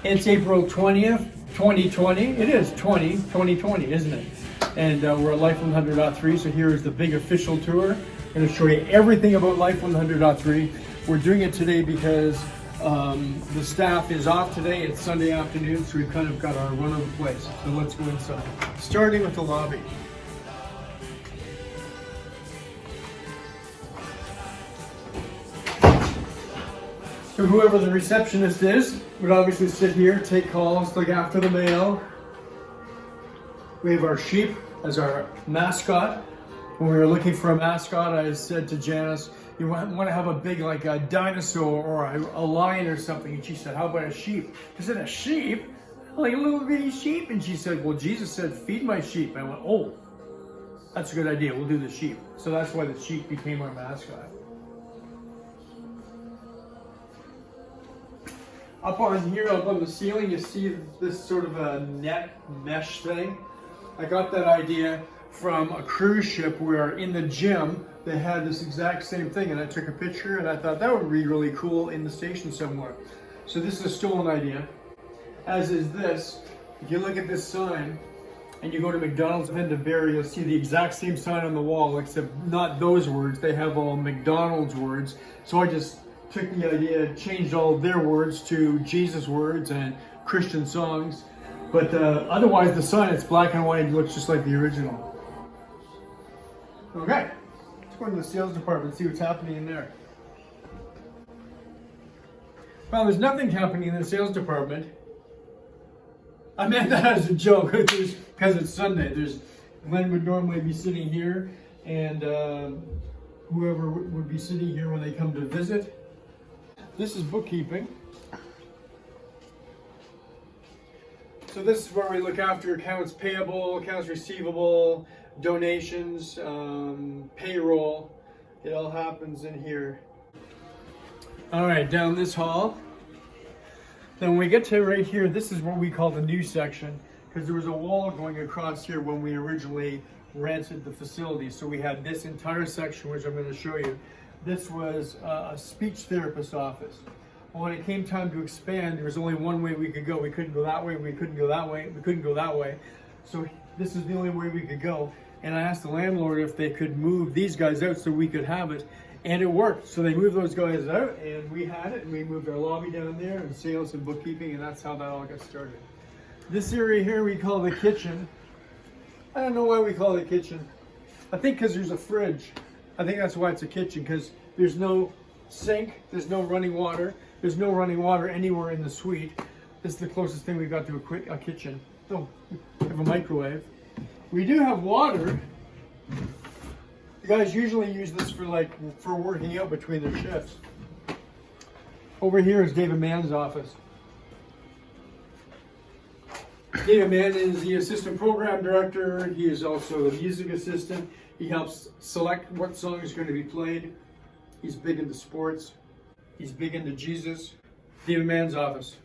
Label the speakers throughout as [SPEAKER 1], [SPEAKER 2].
[SPEAKER 1] It's April 20th, 2020. It is 2020, isn't it? And we're at Life 100.3, so here is the big official tour. I'm going to show you everything about Life 100.3. We're doing it today because the staff is off today. It's Sunday afternoon, so we've kind of got our run of the place. So let's go inside. Starting with the lobby. So whoever the receptionist is would obviously sit here, take calls, look after the mail. We have our sheep as our mascot. When we were looking for a mascot, I said to Janice, you want to have a big, like a dinosaur or a lion or something. And she said, how about a sheep? I said, a sheep? Like a little bitty sheep? And she said, well, Jesus said, feed my sheep. And I went, oh, that's a good idea. We'll do the sheep. So that's why the sheep became our mascot. Up on here, up on the ceiling, you see this sort of a net mesh thing. I got that idea from a cruise ship where in the gym, they had this exact same thing, and I took a picture and I thought that would be really cool in the station somewhere. So this is a stolen idea, as is this. If you look at this sign and you go to McDonald's of Barrie, you'll see the exact same sign on the wall, except not those words. They have all McDonald's words. So I just took the idea, changed all of their words to Jesus words and Christian songs. But otherwise, the sign, it's black and white, it looks just like the original. Okay, let's go into the sales department and see what's happening in there. Well, there's nothing happening in the sales department. I meant that as a joke, because it's Sunday. Glenn would normally be sitting here, and whoever would be sitting here when they come to visit. This is bookkeeping. So this is where we look after accounts payable, accounts receivable, donations, payroll. It all happens in here. All right, down this hall. Then when we get to right here, this is what we call the new section, because there was a wall going across here when we originally rented the facility. So we had this entire section, which I'm going to show you. This was a speech therapist office. Well, when it came time to expand, there was only one way we could go. We couldn't go that way, we couldn't go that way, we couldn't go that way. So this is the only way we could go. And I asked the landlord if they could move these guys out so we could have it. And it worked. So they moved those guys out and we had it. And we moved our lobby down there and sales and bookkeeping, and that's how that all got started. This area here we call the kitchen. I don't know why we call it a kitchen. I think because there's a fridge. I think that's why it's a kitchen, because there's no sink, there's no running water. There's no running water anywhere in the suite. This is the closest thing we've got to a kitchen. Oh, we have a microwave. We do have water. The guys usually use this for working out between their shifts. Over here is David Mann's office. David Mann is the assistant program director. He is also the music assistant. He helps select what song is going to be played. He's big into sports. He's big into Jesus. David Mann's office.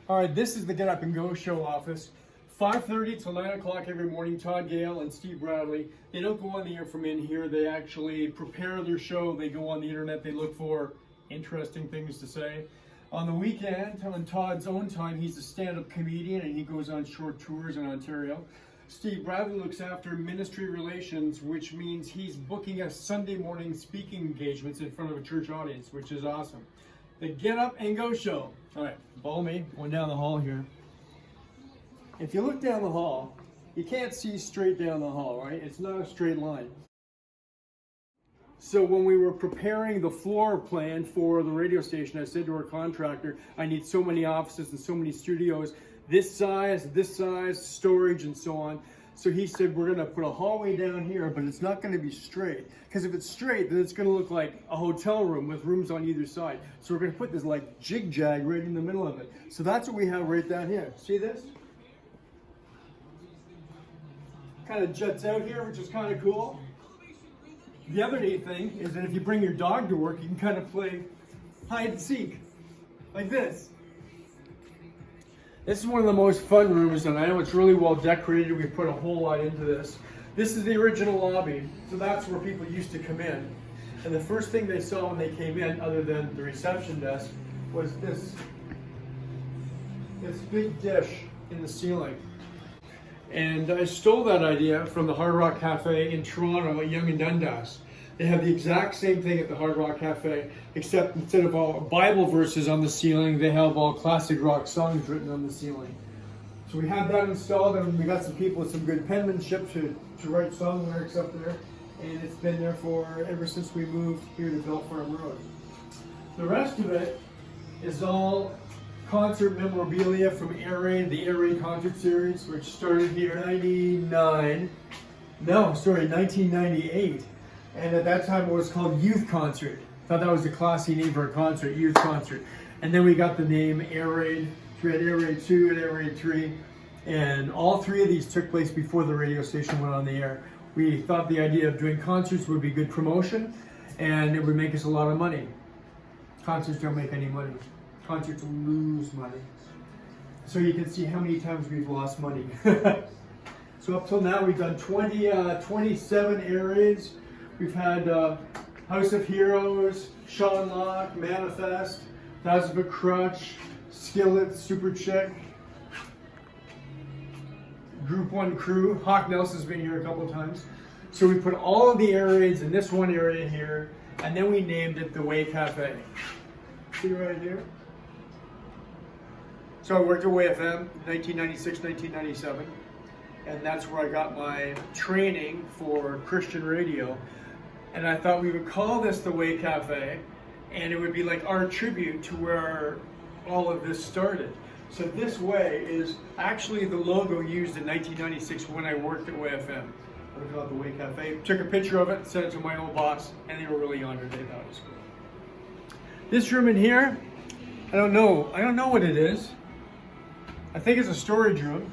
[SPEAKER 1] All right, this is the Get Up and Go show office. 5:30 till 9 o'clock every morning. Todd Gale and Steve Bradley. They don't go on the air from in here. They actually prepare their show. They go on the internet. They look for interesting things to say. On the weekend, on Todd's own time, he's a stand-up comedian and he goes on short tours in Ontario. Steve Bradley looks after ministry relations, which means he's booking us Sunday morning speaking engagements in front of a church audience, which is awesome. The Get Up and Go show. All right, follow me. Going down the hall here. If you look down the hall, you can't see straight down the hall, right? It's not a straight line. So when we were preparing the floor plan for the radio station, I said to our contractor, I need so many offices and so many studios, this size, storage, and so on. So he said, we're gonna put a hallway down here, but it's not gonna be straight. Because if it's straight, then it's gonna look like a hotel room with rooms on either side. So we're gonna put this like jig-jag right in the middle of it. So that's what we have right down here. See this? Kind of juts out here, which is kind of cool. The other neat thing is that if you bring your dog to work, you can kind of play hide and seek, like this. This is one of the most fun rooms, and I know it's really well decorated. We put a whole lot into this. This is the original lobby, so that's where people used to come in. And the first thing they saw when they came in, other than the reception desk, was this big dish in the ceiling. And I stole that idea from the Hard Rock Cafe in Toronto at Yonge and Dundas. They have the exact same thing at the Hard Rock Cafe, except instead of all Bible verses on the ceiling, they have all classic rock songs written on the ceiling. So we had that installed, and we got some people with some good penmanship to write song lyrics up there. And it's been there ever since we moved here to Bell Farm Road. The rest of it is all concert memorabilia from Air Raid, the Air Raid concert series, which started here in 1998. And at that time it was called Youth Concert. Thought that was a classy name for a concert, Youth Concert. And then we got the name Air Raid. We had Air Raid 2 and Air Raid 3. And all three of these took place before the radio station went on the air. We thought the idea of doing concerts would be good promotion, and it would make us a lot of money. Concerts don't make any money. Concerts lose money. So you can see how many times we've lost money. So up till now we've done 27 air raids. We've had House of Heroes, Sean Locke, Manifest, Thousand Foot Crutch, Skillet, Super Chick, Group 1 Crew. Hawk Nelson's been here a couple of times. So we put all of the air raids in this one area here, and then we named it the Way Cafe. See right here? So I worked at Way FM, 1996, 1997, and that's where I got my training for Christian radio. And I thought we would call this the Way Cafe, and it would be like our tribute to where all of this started. So this way is actually the logo used in 1996 when I worked at Way FM. I call it the Way Cafe. Took a picture of it, sent it to my old boss, and they were really honored. They thought it was cool. This room in here, I don't know what it is. I think it's a storage room.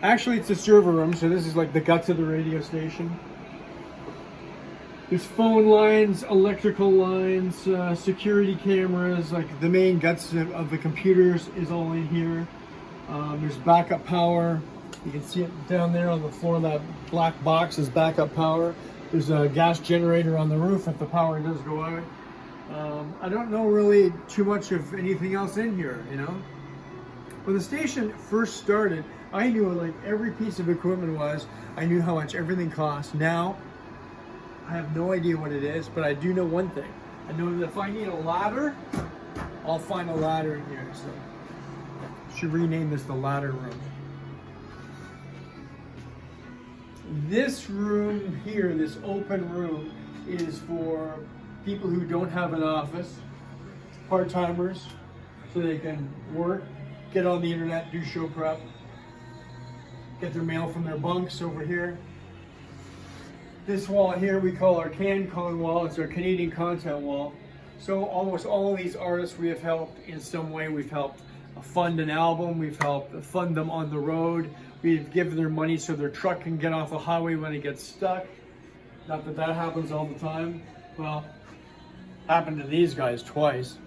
[SPEAKER 1] Actually, it's a server room, so this is like the guts of the radio station. There's phone lines, electrical lines, security cameras, like the main guts of the computers is all in here. There's backup power. You can see it down there on the floor. That black box is backup power. There's a gas generator on the roof if the power does go out. I don't know really too much of anything else in here, you know. When the station first started, I knew what like every piece of equipment was. I knew how much everything cost. Now, I have no idea what it is, but I do know one thing. I know that if I need a ladder, I'll find a ladder in here. So I should rename this the ladder room. This room here, this open room, is for people who don't have an office, part-timers, so they can work, get on the internet, do show prep, get their mail from their bunks over here. This wall here we call our CanCon wall. It's our Canadian content wall. So almost all of these artists we have helped in some way. We've helped fund an album. We've helped fund them on the road. We've given their money so their truck can get off the highway when it gets stuck. Not that that happens all the time. Well, happened to these guys twice.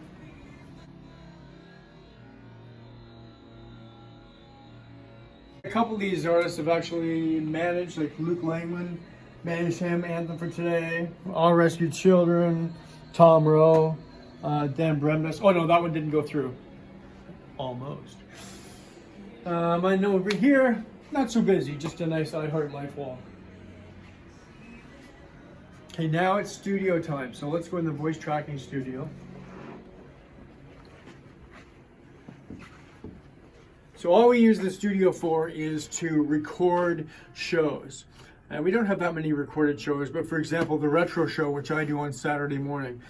[SPEAKER 1] A couple of these artists have actually managed, like Luke Langman, managed him, Anthem for Today, All Rescued Children, Tom Rowe, Dan Bremnes. Oh no, that one didn't go through. Almost. I know over here, not so busy, just a nice I Heart Life wall. Okay, now it's studio time, so let's go in the voice tracking studio. So all we use the studio for is to record shows. And we don't have that many recorded shows, but for example, the Retro Show, which I do on Saturday morning.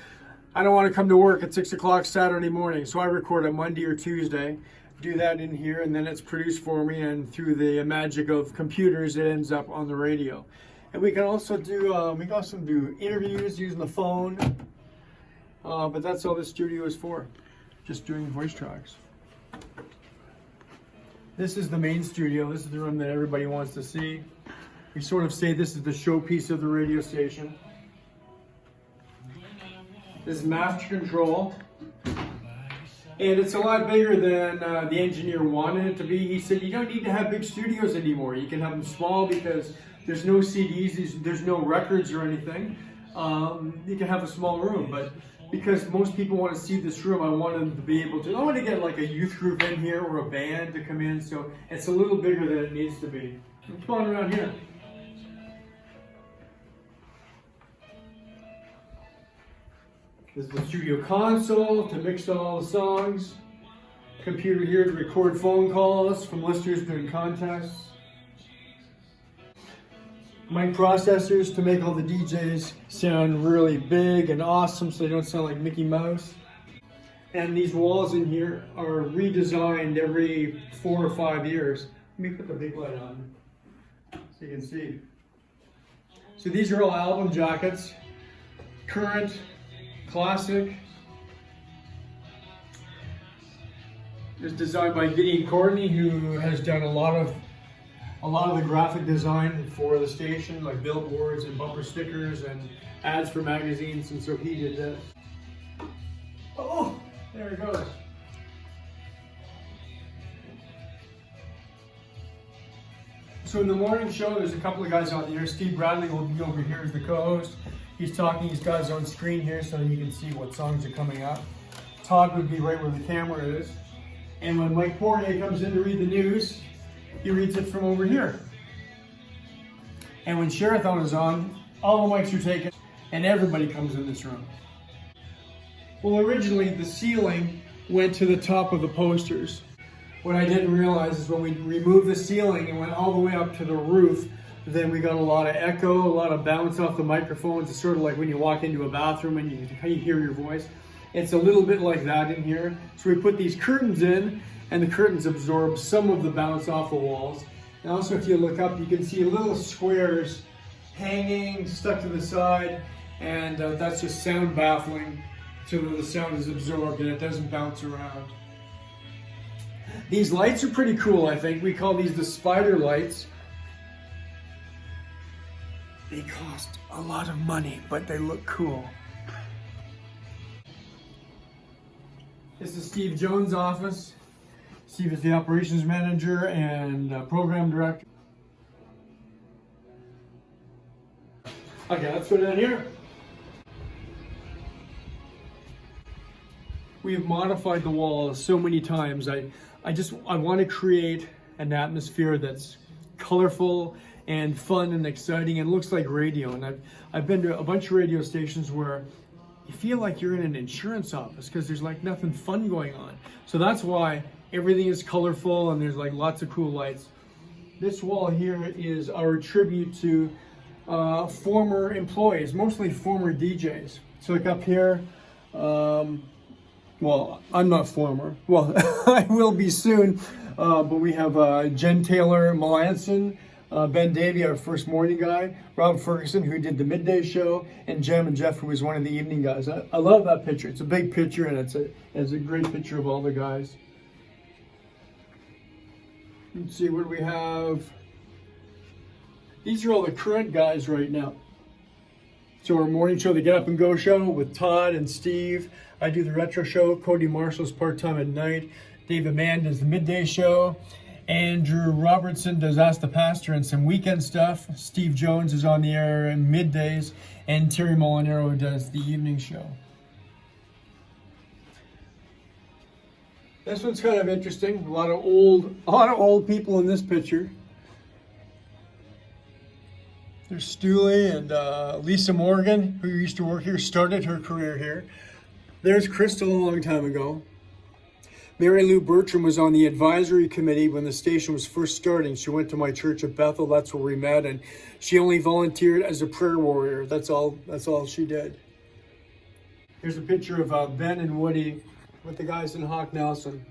[SPEAKER 1] I don't want to come to work at 6 o'clock Saturday morning, so I record on Monday or Tuesday, do that in here, and then it's produced for me, and through the magic of computers, it ends up on the radio. And we can also do interviews using the phone, but that's all the studio is for, just doing voice tracks. This is the main studio. This is the room that everybody wants to see. We sort of say this is the showpiece of the radio station. This is master control. And it's a lot bigger than the engineer wanted it to be. He said, you don't need to have big studios anymore. You can have them small because there's no CDs, there's no records or anything. You can have a small room, but because most people want to see this room, I want them to be able to, I want to get like a youth group in here or a band to come in, so it's a little bigger than it needs to be. Come on around here. This is the studio console to mix all the songs. Computer here to record phone calls from listeners during contests. Mic processors to make all the DJs sound really big and awesome so they don't sound like Mickey Mouse. And these walls in here are redesigned every 4 or 5 years. Let me put the big light on so you can see. So these are all album jackets. Current, classic. It's designed by Gideon Courtney, who has done a lot of the graphic design for the station, like billboards and bumper stickers and ads for magazines, and so he did this. Oh, there it goes. So in the morning show, there's a couple of guys out there. Steve Bradley will be over here as the co-host. He's talking, he's got his own screen here so you can see what songs are coming up. Todd would be right where the camera is. And when Mike Poirier comes in to read the news, he reads it from over here. And when Sherathon is on, all the mics are taken and everybody comes in this room. Well, originally the ceiling went to the top of the posters. What I didn't realize is when we removed the ceiling and went all the way up to the roof, then we got a lot of echo, a lot of bounce off the microphones. It's sort of like when you walk into a bathroom and you hear your voice. It's a little bit like that in here. So we put these curtains in, and the curtains absorb some of the bounce off the walls. And also if you look up, you can see little squares hanging, stuck to the side, and that's just sound baffling so that the sound is absorbed and it doesn't bounce around. These lights are pretty cool, I think. We call these the spider lights. They cost a lot of money, but they look cool. This is Steve Jones' office. Steve is the operations manager and program director. Okay, let's go down here. We've modified the walls so many times. I want to create an atmosphere that's colorful and fun and exciting and looks like radio. And I've been to a bunch of radio stations where you feel like you're in an insurance office because there's like nothing fun going on. So that's why everything is colorful and there's like lots of cool lights. This wall here is our tribute to former employees, mostly former DJs. So look up here. Well, I'm not former. Well, I will be soon. But we have Jen Taylor Melanson, Ben Davey, our first morning guy, Rob Ferguson, who did the midday show, and Jem and Jeff, who was one of the evening guys. I love that picture. It's a big picture, and it's a great picture of all the guys. Let's see, what do we have? These are all the current guys right now. So our morning show, the Get Up and Go show with Todd and Steve. I do the retro show. Cody Marshall's part-time at night. Dave Amand does the midday show. Andrew Robertson does Ask the Pastor and some weekend stuff. Steve Jones is on the air in middays. And Terry Molinaro does the evening show. This one's kind of interesting. A lot of old people in this picture. There's Stooley and Lisa Morgan, who used to work here, started her career here. There's Crystal a long time ago. Mary Lou Bertram was on the advisory committee when the station was first starting. She went to my church at Bethel. That's where we met, and she only volunteered as a prayer warrior. That's all she did. Here's a picture of Ben and Woody with the guys in Hawk Nelson.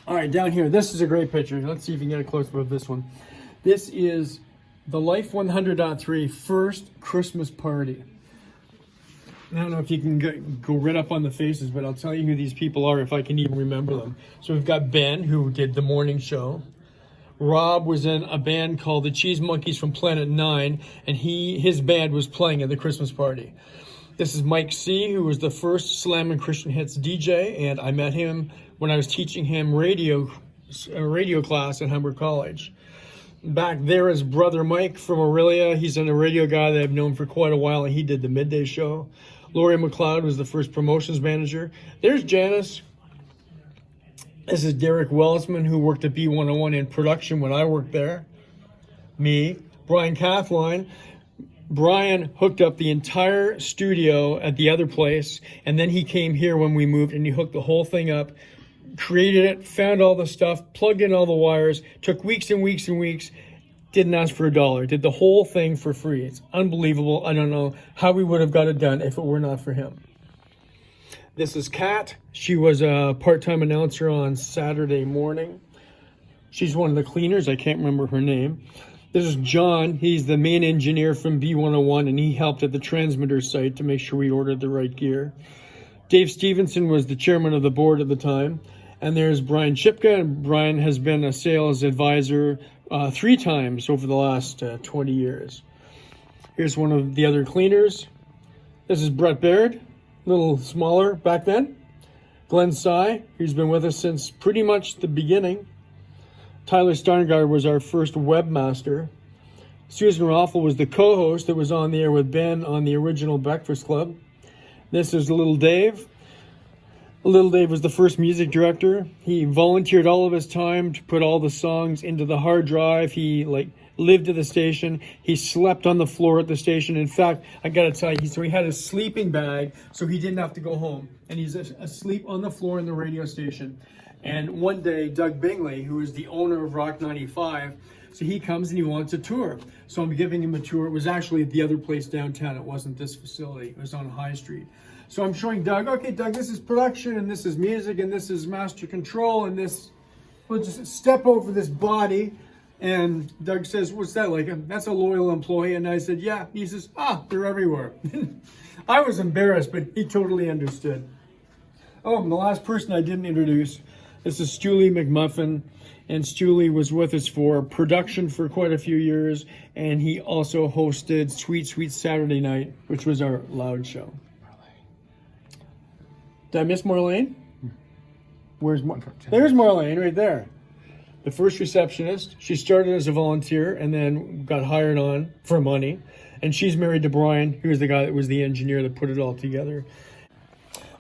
[SPEAKER 1] All right, down here, this is a great picture. Let's see if you can get a close-up of this one. This is the Life 100.3 first Christmas party. I don't know if you can go right up on the faces, but I'll tell you who these people are if I can even remember them. So we've got Ben, who did the morning show. Rob was in a band called the Cheese Monkeys from Planet 9, and his band was playing at the Christmas party. This is Mike C., who was the first Slam and Christian Hits DJ, and I met him when I was teaching him radio class at Humber College. Back there is Brother Mike from Aurelia. He's a radio guy that I've known for quite a while, and he did the midday show. Laurie McLeod was the first promotions manager. There's Janice. This is Derek Wellsman, who worked at B101 in production when I worked there. Me. Brian Kathleen. Brian hooked up the entire studio at the other place, and then he came here when we moved, and he hooked the whole thing up, created it, found all the stuff, plugged in all the wires, took weeks and weeks and weeks, didn't ask for $1, did the whole thing for free. It's unbelievable. I don't know how we would have got it done if it were not for him. This is Kat. She was a part-time announcer on Saturday morning. She's one of the cleaners. I can't remember her name. This is John. He's the main engineer from B101, and he helped at the transmitter site to make sure we ordered the right gear. Dave Stevenson was the chairman of the board at the time. And there's Brian Chipka, and Brian has been a sales advisor 3 times over the last 20 years. Here's one of the other cleaners. This is Brett Baird, a little smaller back then. Glenn Sy, who's been with us since pretty much the beginning. Tyler Steingard was our first webmaster. Susan Roffel was the co-host that was on the air with Ben on the original Breakfast Club. This is Little Dave. Little Dave was the first music director. He volunteered all of his time to put all the songs into the hard drive. He lived at the station. He slept on the floor at the station. In fact, I gotta tell you, so he had a sleeping bag so he didn't have to go home. And he's asleep on the floor in the radio station. And one day, Doug Bingley, who is the owner of Rock 95, so he comes and he wants a tour. So I'm giving him a tour. It was actually at the other place downtown. It wasn't this facility. It was on High Street. So I'm showing Doug, okay, Doug, this is production, and this is music, and this is master control, and this, we'll just step over this body. And Doug says, what's that like? That's a loyal employee. And I said, yeah. He says, they're everywhere. I was embarrassed, but he totally understood. Oh, and the last person I didn't introduce, this is Stulie McMuffin. And Stulie was with us for production for quite a few years. And he also hosted Sweet Sweet Saturday Night, which was our loud show. Did I miss Marlene? Where's There's Marlene right there. The first receptionist. She started as a volunteer and then got hired on for money. And she's married to Brian, who was the guy that was the engineer that put it all together.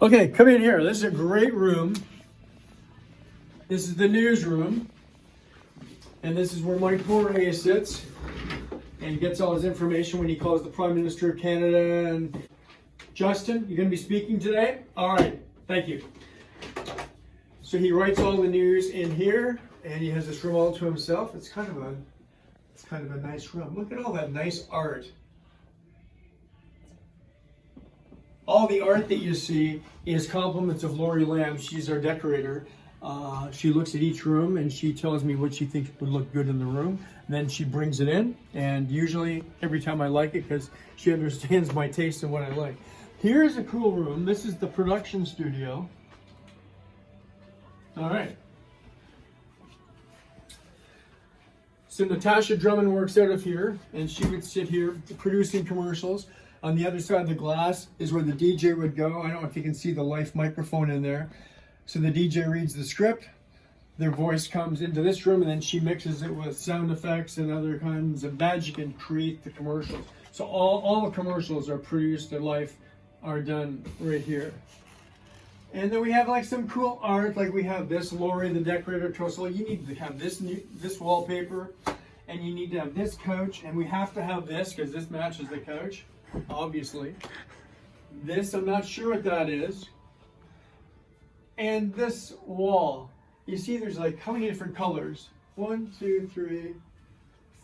[SPEAKER 1] Okay, come in here. This is a great room. This is the newsroom. And this is where Mike Poirier sits and gets all his information when he calls the Prime Minister of Canada. And Justin, you're going to be speaking today? All right, thank you. So he writes all the news in here, and he has this room all to himself. It's kind of a nice room. Look at all that nice art. All the art that you see is compliments of Lori Lamb. She's our decorator. She looks at each room and she tells me what she thinks would look good in the room. And then she brings it in, and usually every time I like it because she understands my taste and what I like. Here's a cool room. This is the production studio. All right. So Natasha Drummond works out of here, and she would sit here producing commercials. On the other side of the glass is where the DJ would go. I don't know if you can see the Life microphone in there. So the DJ reads the script, their voice comes into this room, and then she mixes it with sound effects and other kinds of magic and create the commercials. So all the commercials are produced at Life are done right here. And then we have like some cool art, like we have this Lori the decorator toast. You need to have this wallpaper, and you need to have this couch, and we have to have this because this matches the couch, obviously. This, I'm not sure what that is. And this wall, you see there's like how many different colors? 1, 2, 3,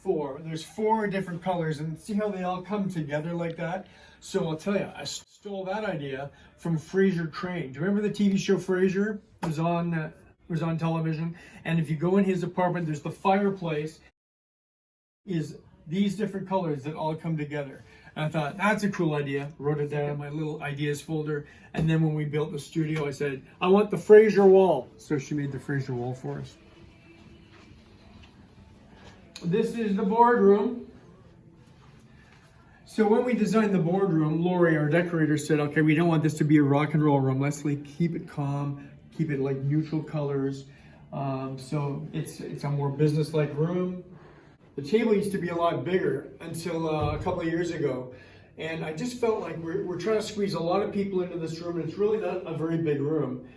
[SPEAKER 1] 4. There's 4 different colors, and see how they all come together like that? So I'll tell you, I stole that idea from Frasier Crane. Do you remember the TV show Frasier? It was on television. And if you go in his apartment, there's the fireplace. Is these different colors that all come together. And I thought, that's a cool idea. Wrote it down in my little ideas folder. And then when we built the studio, I said, I want the Frasier wall. So she made the Frasier wall for us. This is the boardroom. So when we designed the boardroom, Lori, our decorator, said, okay, we don't want this to be a rock and roll room. Let's like keep it calm, keep it like neutral colors. So it's a more business-like room. The table used to be a lot bigger until a couple of years ago. And I just felt like we're trying to squeeze a lot of people into this room, and it's really not a very big room.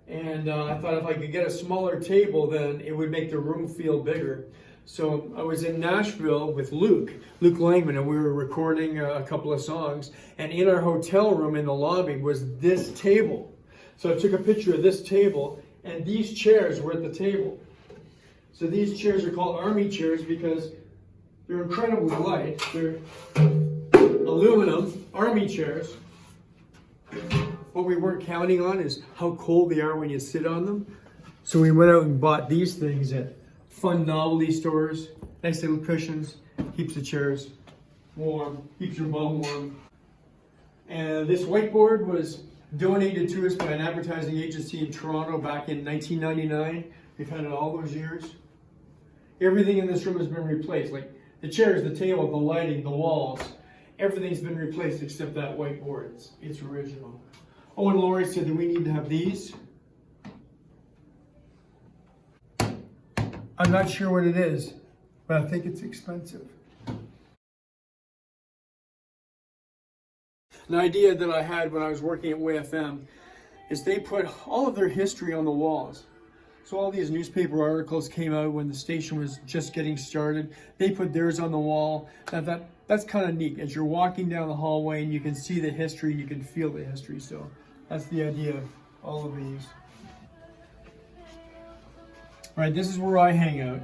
[SPEAKER 1] And I thought if I could get a smaller table, then it would make the room feel bigger. So I was in Nashville with Luke Langman, and we were recording a couple of songs. And in our hotel room in the lobby was this table. So I took a picture of this table, and these chairs were at the table. So these chairs are called army chairs because they're incredibly light. They're aluminum army chairs. What we weren't counting on is how cold they are when you sit on them. So we went out and bought these things at fun novelty stores. Nice little cushions, keeps the chairs warm, keeps your bum warm. And this whiteboard was donated to us by an advertising agency in Toronto back in 1999. We've had it all those years. Everything in this room has been replaced, like the chairs, the table, the lighting, the walls. Everything's been replaced except that whiteboard. It's original. Oh, and Lori said that we need to have these. I'm not sure what it is, but I think it's expensive. An idea that I had when I was working at WFM is they put all of their history on the walls. So all these newspaper articles came out when the station was just getting started. They put theirs on the wall. That's kind of neat. As you're walking down the hallway and you can see the history, you can feel the history. So that's the idea of all of these. All right, this is where I hang out.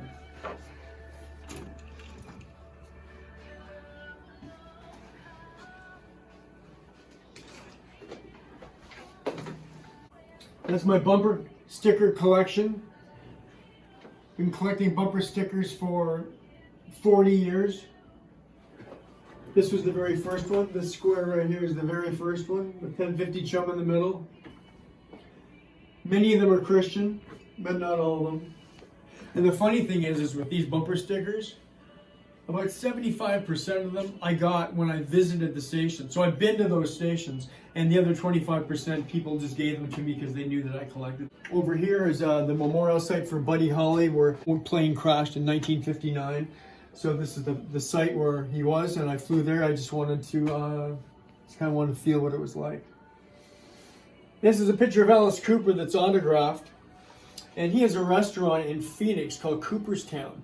[SPEAKER 1] That's my bumper sticker collection. Been collecting bumper stickers for 40 years. This was the very first one. This square right here is the very first one, with 1050 Chum in the middle. Many of them are Christian, but not all of them. And the funny thing is with these bumper stickers, about 75% of them I got when I visited the station. So I've been to those stations, and the other 25% people just gave them to me because they knew that I collected. Over here is the memorial site for Buddy Holly, where one plane crashed in 1959. So this is the site where he was, and I flew there. I just wanted to, feel what it was like. This is a picture of Alice Cooper that's autographed. And he has a restaurant in Phoenix called Cooperstown.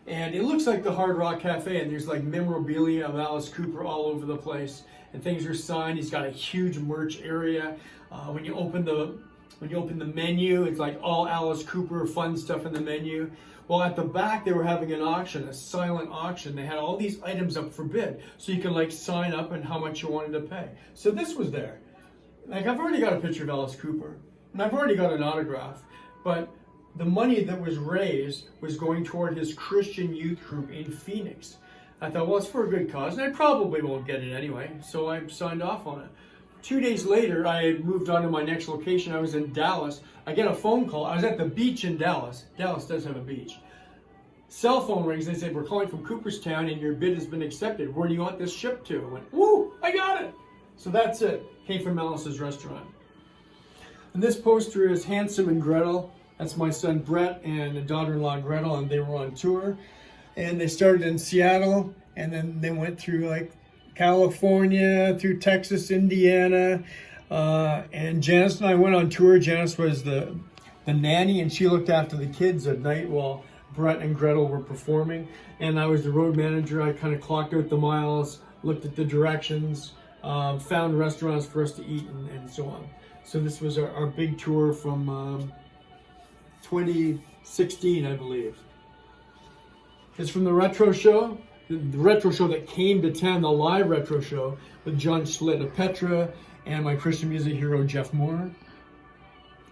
[SPEAKER 1] And it looks like the Hard Rock Cafe, and there's like memorabilia of Alice Cooper all over the place. And things are signed. He's got a huge merch area. When you open the menu, it's like all Alice Cooper fun stuff in the menu. Well, at the back, they were having an auction, a silent auction. They had all these items up for bid. So you could like sign up and how much you wanted to pay. So this was there. Like I've already got a picture of Alice Cooper, and I've already got an autograph. But the money that was raised was going toward his Christian youth group in Phoenix. I thought, well, it's for a good cause, and I probably won't get it anyway, so I signed off on it. 2 days later, I had moved on to my next location. I was in Dallas. I get a phone call. I was at the beach in Dallas. Dallas does have a beach. Cell phone rings. They said, we're calling from Cooperstown, and your bid has been accepted. Where do you want this shipped to? I went, woo, I got it. So that's it. Came from Alice's restaurant. And this poster is Hansel and Gretel. That's my son Brett and daughter-in-law Gretel, and they were on tour. And they started in Seattle, and then they went through like California, through Texas, Indiana. And Janice and I went on tour. Janice was the nanny, and she looked after the kids at night while Brett and Gretel were performing. And I was the road manager. I kind of clocked out the miles, looked at the directions, found restaurants for us to eat, and so on. So this was our big tour from 2016, I believe. It's from the retro show, the retro show that came to town, the live retro show with John Schlitt of Petra and my Christian music hero Jeff Moore,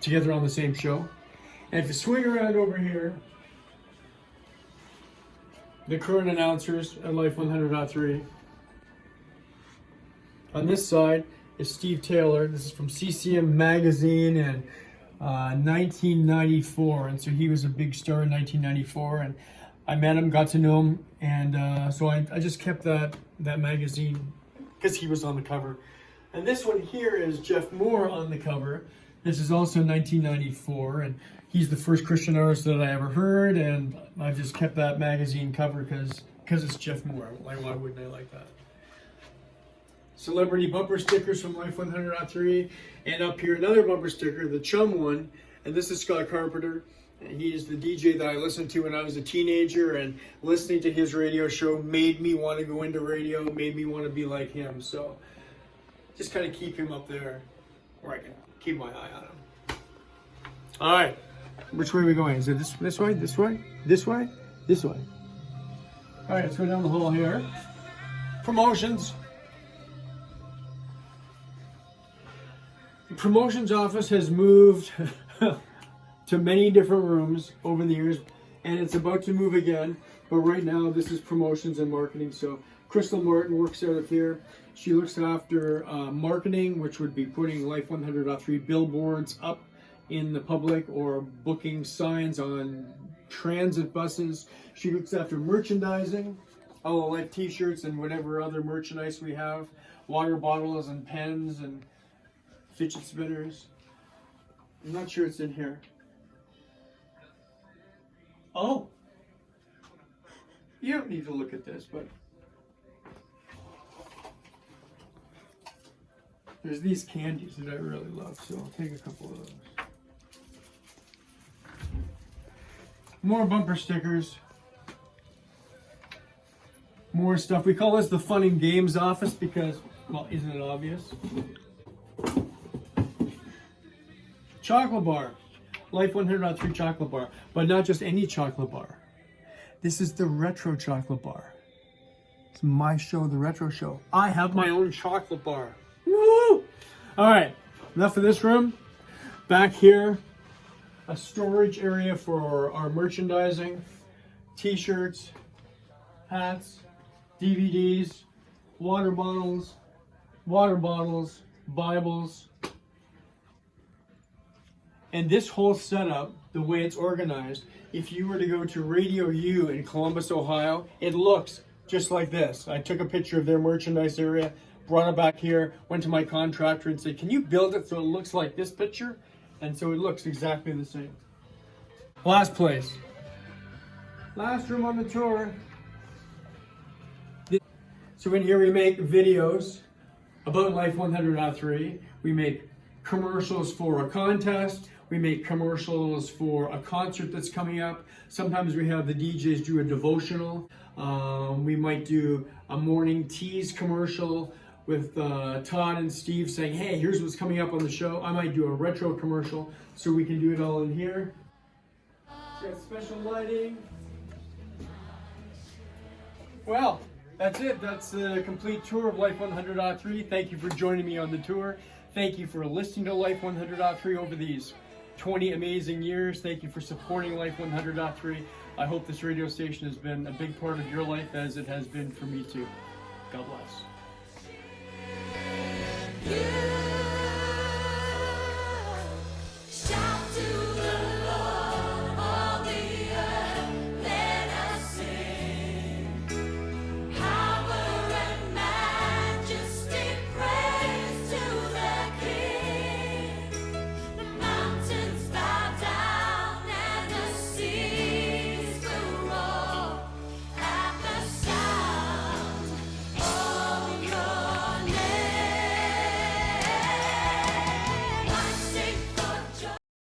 [SPEAKER 1] together on the same show. And if you swing around over here, the current announcers at Life 100.3. On this side is Steve Taylor. This is from CCM Magazine and 1994, and so he was a big star in 1994, and I met him, got to know him, and so I just kept that magazine because he was on the cover. And this one here is Jeff Moore on the cover. This is also 1994, and he's the first Christian artist that I ever heard, and I've just kept that magazine cover because it's Jeff Moore. Like, why wouldn't I like that? Celebrity bumper stickers from Life 100.3, and up here another bumper sticker, the Chum one, and this is Scott Carpenter. And he's the DJ that I listened to when I was a teenager, and listening to his radio show made me want to go into radio, made me want to be like him. So just kind of keep him up there where I can keep my eye on him. All right, which way are we going? Is it this way, this way, this way, this way? All right, let's go down the hall here. Promotions. The promotions office has moved to many different rooms over the years, and it's about to move again. But right now, this is promotions and marketing. So Crystal Martin works out of here. She looks after marketing, which would be putting Life 100.3 billboards up in the public or booking signs on transit buses. She looks after merchandising, all the Life t-shirts and whatever other merchandise we have, water bottles and pens and fidget spinners. I'm not sure it's in here. Oh, you don't need to look at this, but there's these candies that I really love, so I'll take a couple of those. More bumper stickers. More stuff. We call this the Fun and Games office because, well, isn't it obvious? Chocolate bar. Life 100.3 chocolate bar. But not just any chocolate bar. This is the retro chocolate bar. It's my show, the retro show. I have my own chocolate bar. Woo! All right, enough of this room. Back here, a storage area for our merchandising, t-shirts, hats, DVDs, water bottles, Bibles. And this whole setup, the way it's organized, if you were to go to Radio U in Columbus, Ohio, it looks just like this. I took a picture of their merchandise area, brought it back here, went to my contractor and said, can you build it so it looks like this picture? And so it looks exactly the same. Last place. Last room on the tour. So in here we make videos about Life 100.3. We make commercials for a contest. We make commercials for a concert that's coming up. Sometimes we have the DJs do a devotional. We might do a morning tease commercial with Todd and Steve saying, hey, here's what's coming up on the show. I might do a retro commercial, so we can do it all in here. It's got special lighting. Well, that's it. That's the complete tour of Life 100.3. Thank you for joining me on the tour. Thank you for listening to Life 100.3 over these 20 amazing years. Thank you for supporting Life 100.3. I hope this radio station has been a big part of your life as it has been for me too. God bless.